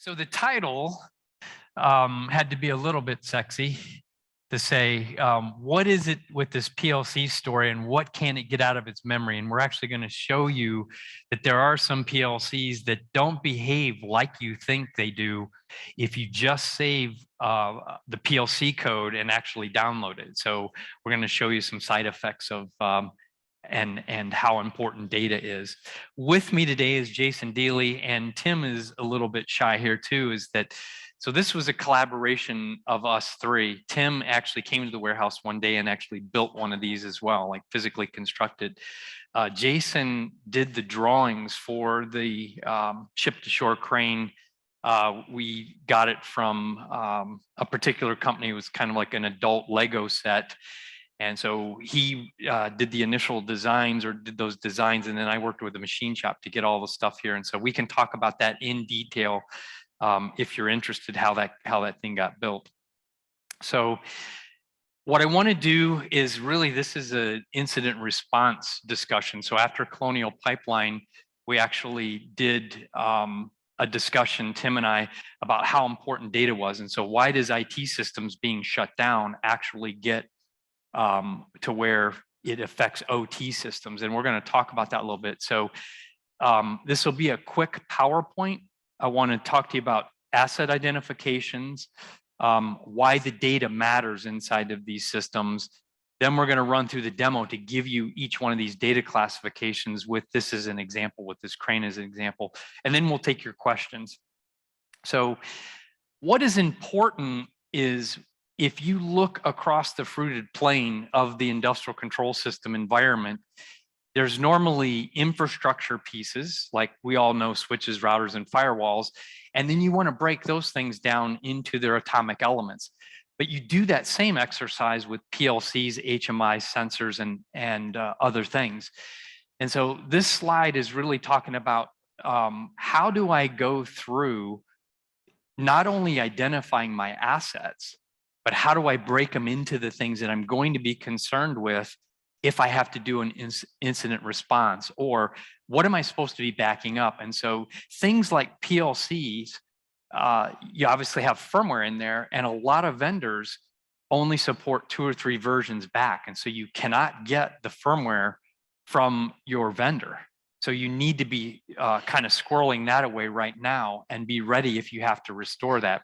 So the title had to be a little bit sexy to say, what is it with this PLC story and what can it get out of its memory? And we're actually going to show you that there are some PLCs that don't behave like you think they do if you just save the PLC code and actually download it. So we're going to show you some side effects of and how important data is. With me today is Jason Deely, and Tim is a little bit shy here too, so this was a collaboration of us three. Tim actually came to the warehouse one day and actually built one of these as well, like physically constructed. Jason did the drawings for the ship-to-shore crane. We got it from a particular company. It was kind of like an adult Lego set. And so he did the initial designs or did those designs, and then I worked with the machine shop to get all the stuff here. And so we can talk about that in detail if you're interested how that thing got built. So what I want to do is really, this is an incident response discussion. So after Colonial Pipeline, we actually did a discussion, Tim and I, about how important data was. And so why does IT systems being shut down actually get to where it affects OT systems? And we're going to talk about that a little bit. So this will be a quick PowerPoint. I want to talk to you about asset identifications, why the data matters inside of these systems. Then we're going to run through the demo to give you each one of these data classifications with this as an example, with this crane as an example, and then we'll take your questions. So what is important is, if you look across the fruited plain of the industrial control system environment, there's normally infrastructure pieces, like we all know, switches, routers, and firewalls, and then you want to break those things down into their atomic elements. But you do that same exercise with PLCs, HMI, sensors, and other things. And so this slide is really talking about how do I go through not only identifying my assets, but how do I break them into the things that I'm going to be concerned with if I have to do an incident response, or what am I supposed to be backing up? And so things like PLCs, you obviously have firmware in there, and a lot of vendors only support 2 or 3 versions back. And so you cannot get the firmware from your vendor. So you need to be kind of squirreling that away right now and be ready if you have to restore that.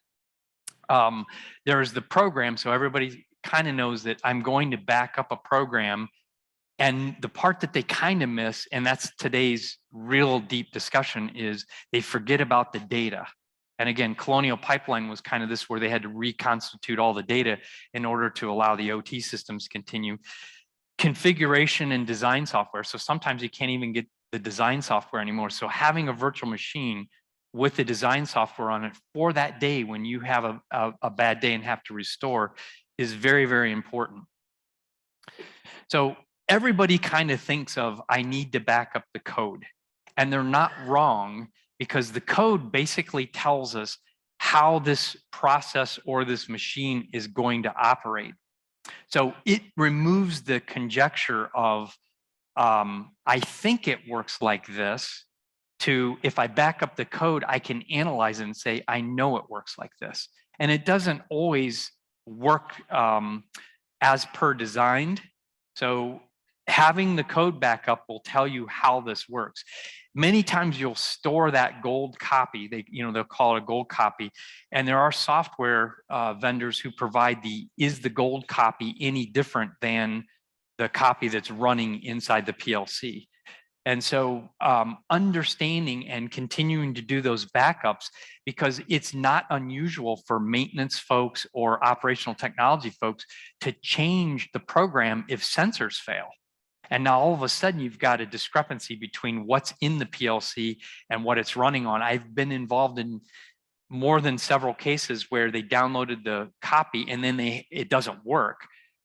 There's the program, so everybody kind of knows that I'm going to back up a program, and the part that they kind of miss, and that's today's real deep discussion, is they forget about the data. And again, Colonial Pipeline was kind of this, where they had to reconstitute all the data in order to allow the OT systems to continue. Configuration and design software, so sometimes you can't even get the design software anymore. So having a virtual machine with the design software on it for that day when you have a bad day and have to restore is very, very important. So everybody kind of thinks of, I need to back up the code, and they're not wrong, because the code basically tells us how this process or this machine is going to operate. So it removes the conjecture of, I think it works like this, to, if I back up the code, I can analyze it and say, I know it works like this. And it doesn't always work as per designed. So having the code backup will tell you how this works. Many times you'll store that gold copy. They'll call it a gold copy. And there are software vendors who provide is the gold copy any different than the copy that's running inside the PLC? And so understanding and continuing to do those backups, because it's not unusual for maintenance folks or operational technology folks to change the program if sensors fail. And now all of a sudden you've got a discrepancy between what's in the PLC and what it's running on. I've been involved in more than several cases where they downloaded the copy and then it doesn't work.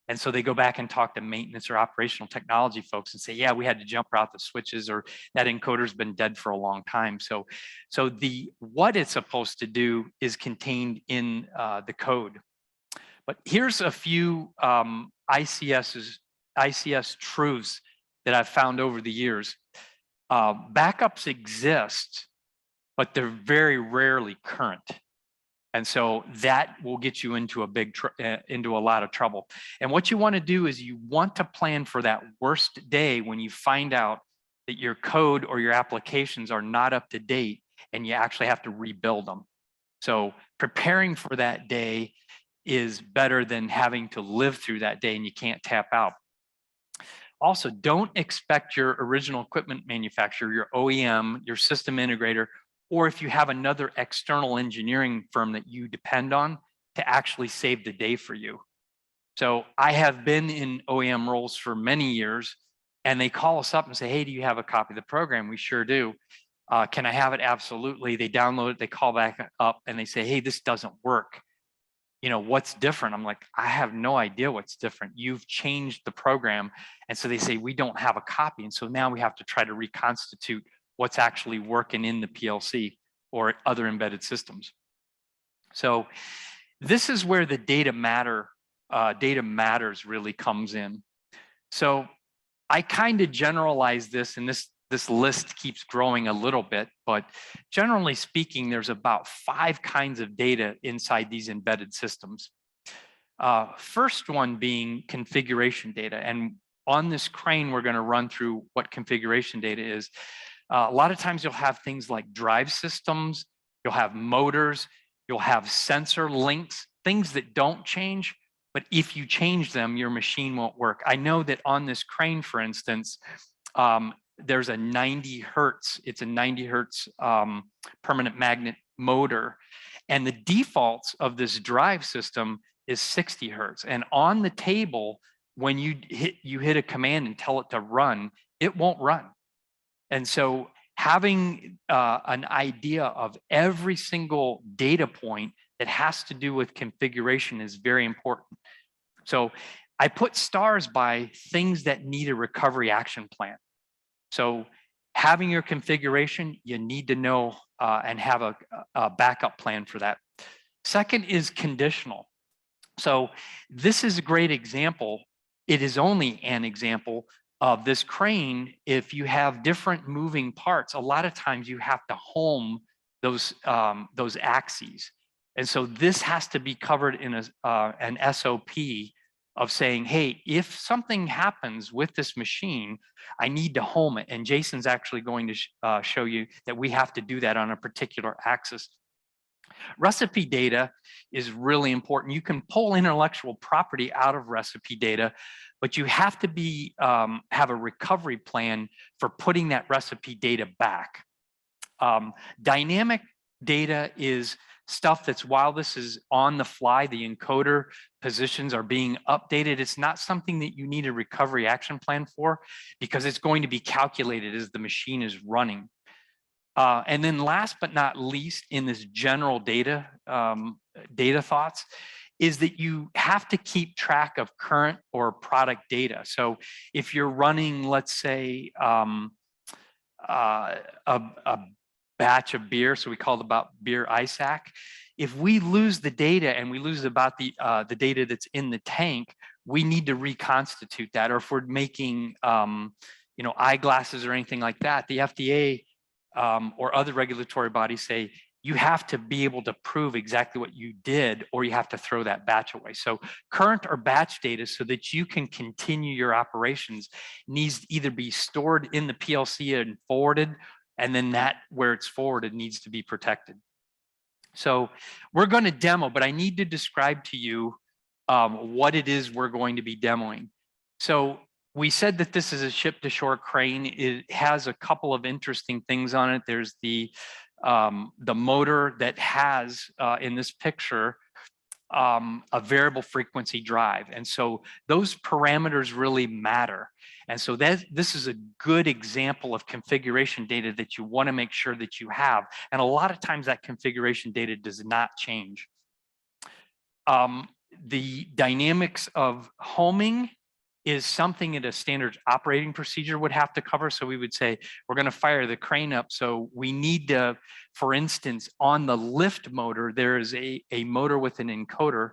And so they go back and talk to maintenance or operational technology folks and say, yeah, we had to jump out the switches, or that encoder's been dead for a long time. So what it's supposed to do is contained in the code. But here's a few ICS truths that I've found over the years. Backups exist, but they're very rarely current. And so that will get you into into a lot of trouble. And what you want to do is you want to plan for that worst day when you find out that your code or your applications are not up to date and you actually have to rebuild them. So preparing for that day is better than having to live through that day and you can't tap out. Also, don't expect your original equipment manufacturer, your OEM, your system integrator, or if you have another external engineering firm that you depend on to actually save the day for you. So I have been in OEM roles for many years, and they call us up and say, hey, do you have a copy of the program? We sure do. Can I have it? Absolutely. They download it, they call back up and they say, hey, this doesn't work. You know, what's different? I'm like, I have no idea what's different. You've changed the program. And so they say, we don't have a copy. And so now we have to try to reconstitute what's actually working in the PLC or other embedded systems. So this is where the data matters really comes in. So I kind of generalize this, and this list keeps growing a little bit, but generally speaking, there's about 5 kinds of data inside these embedded systems. First one being configuration data. And on this crane, we're going to run through what configuration data is. A lot of times you'll have things like drive systems, you'll have motors, you'll have sensor links, things that don't change, but if you change them, your machine won't work. I know that on this crane, for instance, there's a 90 hertz, it's a 90 hertz permanent magnet motor, and the defaults of this drive system is 60 hertz. And on the table, when you hit a command and tell it to run, it won't run. And so having an idea of every single data point that has to do with configuration is very important. So I put stars by things that need a recovery action plan. So having your configuration, you need to know and have a backup plan for that. Second is conditional. So this is a great example. It is only an example of this crane. If you have different moving parts, a lot of times you have to home those axes. And so this has to be covered in an SOP of saying, hey, if something happens with this machine, I need to home it. And Jason's actually going to show you that we have to do that on a particular axis. Recipe data is really important. You can pull intellectual property out of recipe data, but you have to have a recovery plan for putting that recipe data back. Dynamic data is stuff that's, while this is on the fly, the encoder positions are being updated. It's not something that you need a recovery action plan for because it's going to be calculated as the machine is running. And then last but not least in this general data thoughts is that you have to keep track of current or product data. So if you're running, let's say, a batch of beer, so we call it about beer ISAC, if we lose the data and we lose about the data that's in the tank, we need to reconstitute that. Or if we're making eyeglasses or anything like that, the FDA or other regulatory bodies say you have to be able to prove exactly what you did, or you have to throw that batch away. So current or batch data, so that you can continue your operations, needs to either be stored in the PLC and forwarded, and then that where it's forwarded needs to be protected. So we're going to demo, but I need to describe to you what it is we're going to be demoing. So we said that this is a ship-to-shore crane. It has a couple of interesting things on it. There's the motor that has, in this picture, a variable frequency drive. And so those parameters really matter. And so this is a good example of configuration data that you want to make sure that you have. And a lot of times that configuration data does not change. The dynamics of homing is something that a standard operating procedure would have to cover. So we would say, we're going to fire the crane up. So we need to, for instance, on the lift motor, there is a motor with an encoder,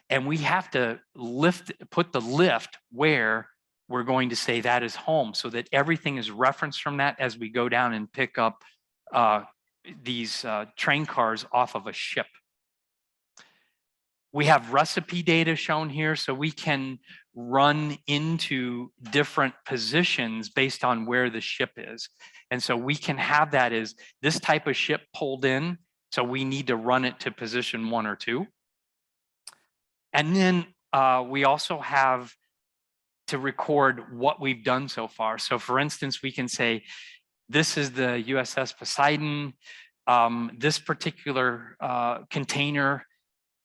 and we have to put the lift where we're going to say that is home, so that everything is referenced from that as we go down and pick up these train cars off of a ship. We have recipe data shown here, so we can run into different positions based on where the ship is. And so we can have that as this type of ship pulled in, so we need to run it to position 1 or 2. And then we also have to record what we've done so far. So for instance, we can say, this is the USS Poseidon, this particular container,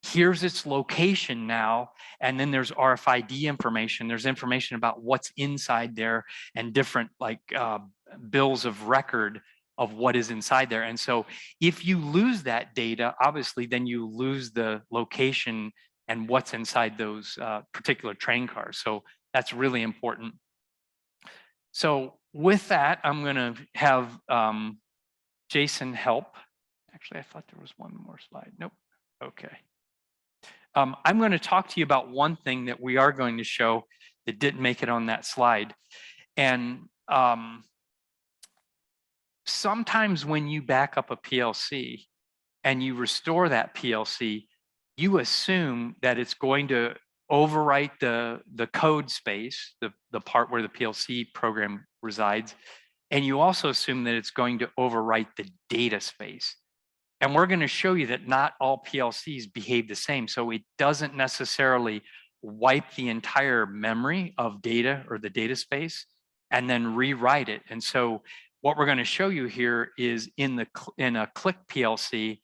here's its location now, and then there's RFID information. There's information about what's inside there and different like bills of record of what is inside there. And so if you lose that data, obviously then you lose the location and what's inside those particular train cars. So that's really important. So with that, I'm gonna have Jason help. Actually, I thought there was one more slide. Nope, okay. I'm going to talk to you about one thing that we are going to show that didn't make it on that slide. And sometimes when you back up a PLC and you restore that PLC, you assume that it's going to overwrite the code space, the part where the PLC program resides, and you also assume that it's going to overwrite the data space. And we're going to show you that not all PLCs behave the same. So it doesn't necessarily wipe the entire memory of data or the data space and then rewrite it. And so what we're going to show you here is in a click PLC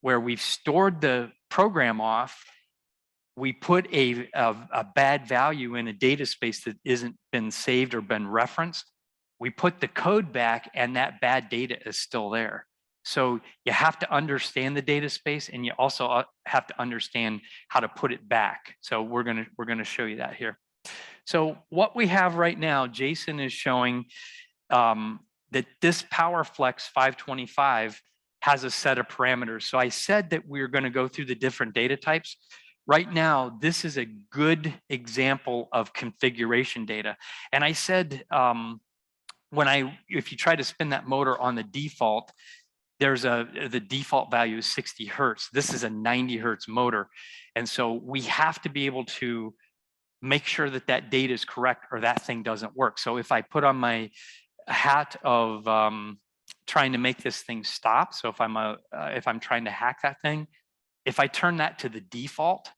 where we've stored the program off, we put a bad value in a data space that isn't been saved or been referenced. We put the code back and that bad data is still there. So you have to understand the data space, and you also have to understand how to put it back. So we're gonna show you that here. So what we have right now, Jason is showing that this PowerFlex 525 has a set of parameters. So I said that we're going to go through the different data types. Right now, this is a good example of configuration data. And I said if you try to spin that motor on the default, the default value is 60 hertz. This is a 90 hertz motor. And so we have to be able to make sure that that data is correct or that thing doesn't work. So if I put on my hat of trying to make this thing stop, so if I'm trying to hack that thing, if I turn that to the default,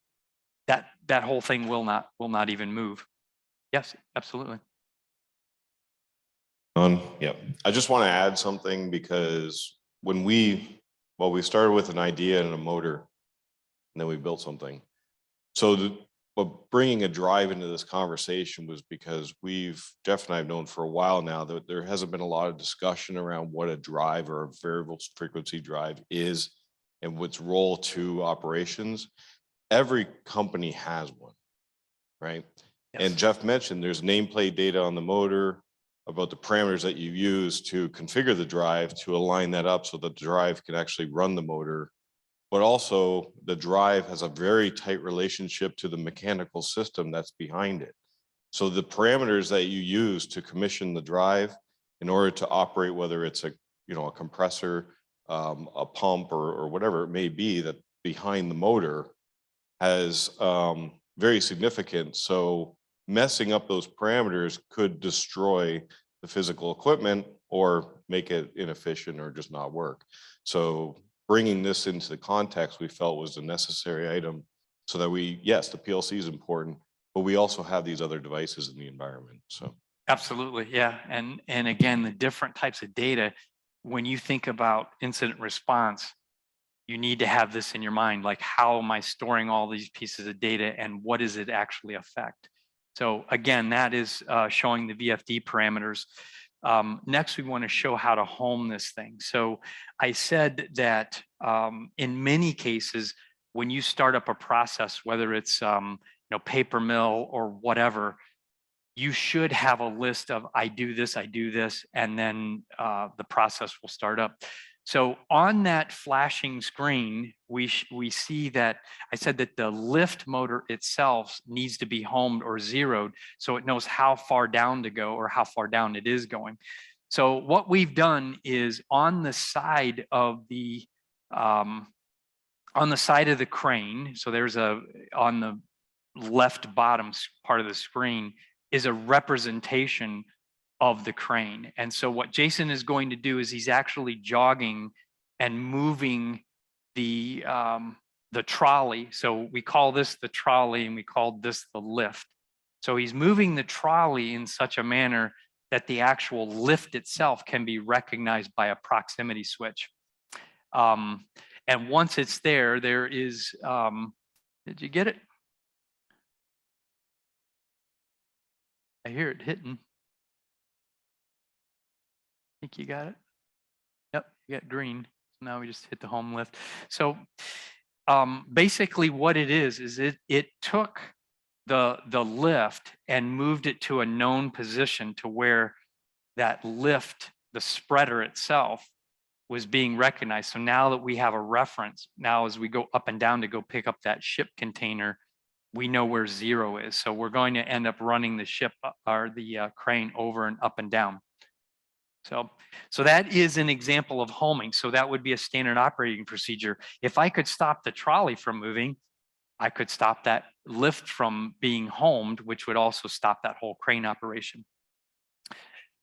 that whole thing will not even move. Yes, absolutely. Yeah, I just want to add something, because when we started with an idea and a motor, and then we built something. So bringing a drive into this conversation was because Jeff and I have known for a while now that there hasn't been a lot of discussion around what a drive or a variable frequency drive is and what's role to operations. Every company has one, right? Yes. And Jeff mentioned there's nameplate data on the motor about the parameters that you use to configure the drive to align that up so that the drive can actually run the motor. But also the drive has a very tight relationship to the mechanical system that's behind it. So the parameters that you use to commission the drive in order to operate, whether it's a compressor, a pump, or whatever it may be that behind the motor, has very significant. So messing up those parameters could destroy the physical equipment or make it inefficient or just not work. So bringing this into the context we felt was a necessary item, so that yes, the PLC is important, but we also have these other devices in the environment. So absolutely, yeah. And again, the different types of data, when you think about incident response, you need to have this in your mind, like, how am I storing all these pieces of data and what does it actually affect? So again, that is showing the VFD parameters. Next, we want to show how to home this thing. So I said that in many cases, when you start up a process, whether it's paper mill or whatever, you should have a list of I do this, and then the process will start up. So on that flashing screen, we see that I said that the lift motor itself needs to be homed or zeroed, so it knows how far down to go or how far down it is going. So what we've done is on the side of the crane, so there's on the left bottom part of the screen is a representation of the crane. And so what Jason is going to do is he's actually jogging and moving the trolley. So we call this the trolley and we call this the lift. So he's moving the trolley in such a manner that the actual lift itself can be recognized by a proximity switch. And once it's there, there is, did you get it? I hear it hitting. I think you got it. Yep, you got green. So now we just hit the home lift. So basically what it is it took the lift and moved it to a known position to where that lift, the spreader itself, was being recognized. So now that we have a reference, now as we go up and down to go pick up that ship container, we know where 0 is. So we're going to end up running the ship or the crane over and up and down. So that is an example of homing. So that would be a standard operating procedure. If I could stop the trolley from moving, I could stop that lift from being homed, which would also stop that whole crane operation.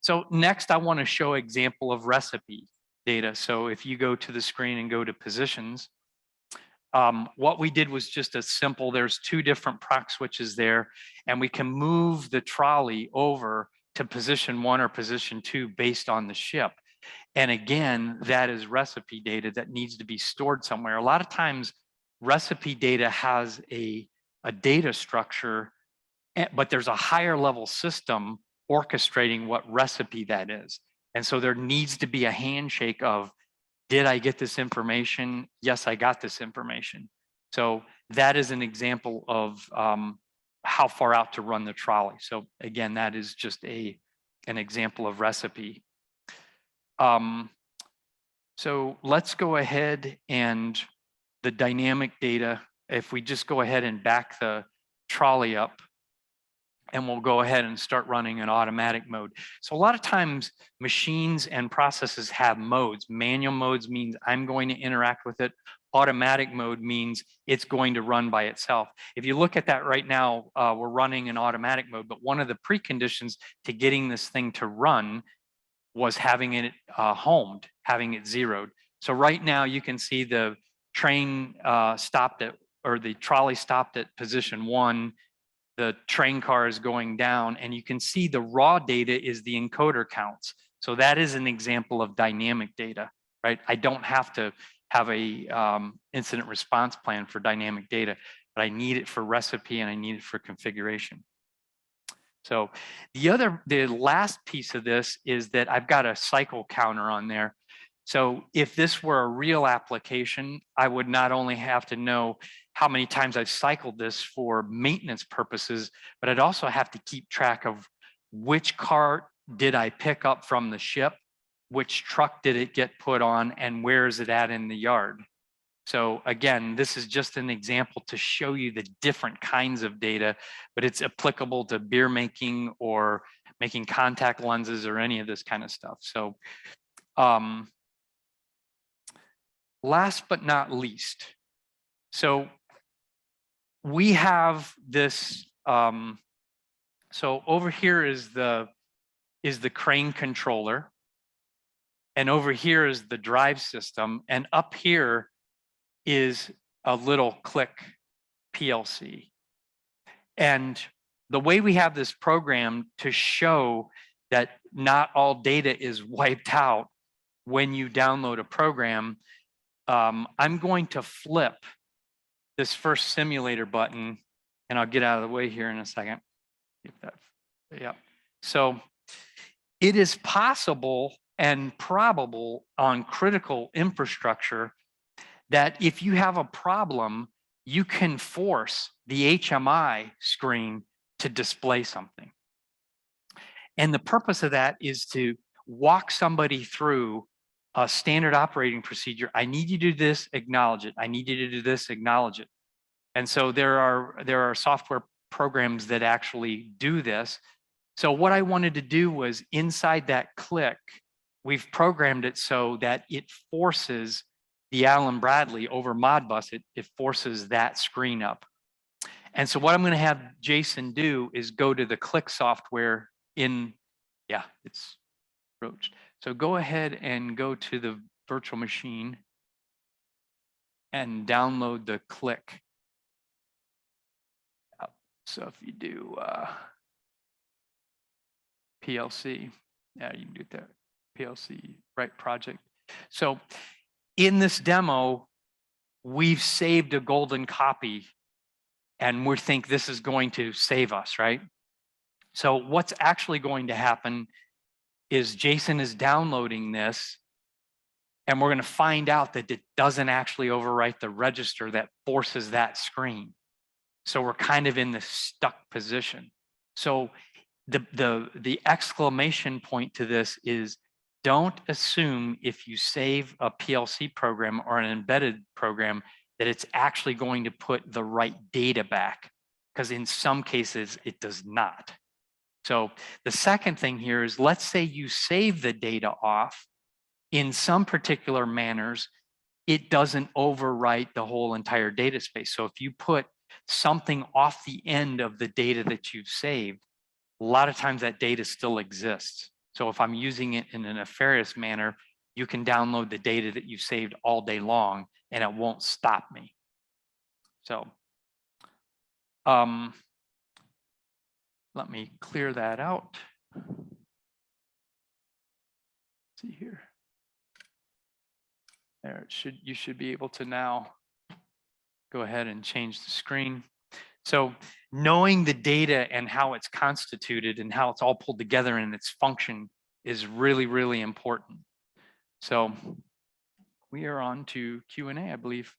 So next, I want to show an example of recipe data. So if you go to the screen and go to positions, what we did was just a simple, there's 2 different proc switches there, and we can move the trolley over to position 1 or position 2 based on the ship. And again, that is recipe data that needs to be stored somewhere. A lot of times recipe data has a data structure, but there's a higher level system orchestrating what recipe that is. And so there needs to be a handshake of, did I get this information? Yes, I got this information. So that is an example of how far out to run the trolley. So again, that is just an example of recipe. So let's go ahead and the dynamic data, if we just go ahead and back the trolley up, and we'll go ahead and start running in automatic mode. So a lot of times machines and processes have modes. Manual modes means I'm going to interact with it. Automatic mode means it's going to run by itself. If you look at that right now, we're running in automatic mode, but one of the preconditions to getting this thing to run was having it homed, having it zeroed. So right now you can see the train stopped at, or the trolley stopped at position 1. The train car is going down, and you can see the raw data is the encoder counts. So that is an example of dynamic data, right? I don't have to have a incident response plan for dynamic data, but I need it for recipe and I need it for configuration. So the last piece of this is that I've got a cycle counter on there. So if this were a real application, I would not only have to know how many times I've cycled this for maintenance purposes, but I'd also have to keep track of which cart did I pick up from the ship, which truck did it get put on, and where is it at in the yard. So again, this is just an example to show you the different kinds of data, but it's applicable to beer making or making contact lenses or any of this kind of stuff. So last but not least, so we have this, so over here is the crane controller, and over here is the drive system, and up here is a little click PLC. And the way we have this program to show that not all data is wiped out when you download a program, I'm going to flip this first simulator button, and I'll get out of the way here in a second. Yeah. So it is possible and probable on critical infrastructure that if you have a problem, you can force the HMI screen to display something. And the purpose of that is to walk somebody through a standard operating procedure. I need you to do this, acknowledge it. I need you to do this, acknowledge it. And so there are software programs that actually do this. So what I wanted to do was inside that click, we've programmed it so that it forces the Allen Bradley over Modbus. It forces that screen up. And so what I'm going to have Jason do is go to the click software in, yeah, it's broached. So go ahead and go to the virtual machine and download the click. So if you do PLC, yeah, you can do that. PLC, right, project. So in this demo, we've saved a golden copy and we think this is going to save us, right? So what's actually going to happen is Jason is downloading this and we're going to find out that it doesn't actually overwrite the register that forces that screen. So we're kind of in this stuck position. So the exclamation point to this is, don't assume if you save a PLC program or an embedded program that it's actually going to put the right data back, because in some cases it does not. So the second thing here is, let's say you save the data off in some particular manners, it doesn't overwrite the whole entire data space. So if you put something off the end of the data that you've saved, a lot of times that data still exists. So if I'm using it in a nefarious manner, you can download the data that you saved all day long and it won't stop me. So let me clear that out. Let's see here. There, you should be able to now go ahead and change the screen. So knowing the data and how it's constituted and how it's all pulled together in its function is really, really important. So we are on to Q&A, I believe.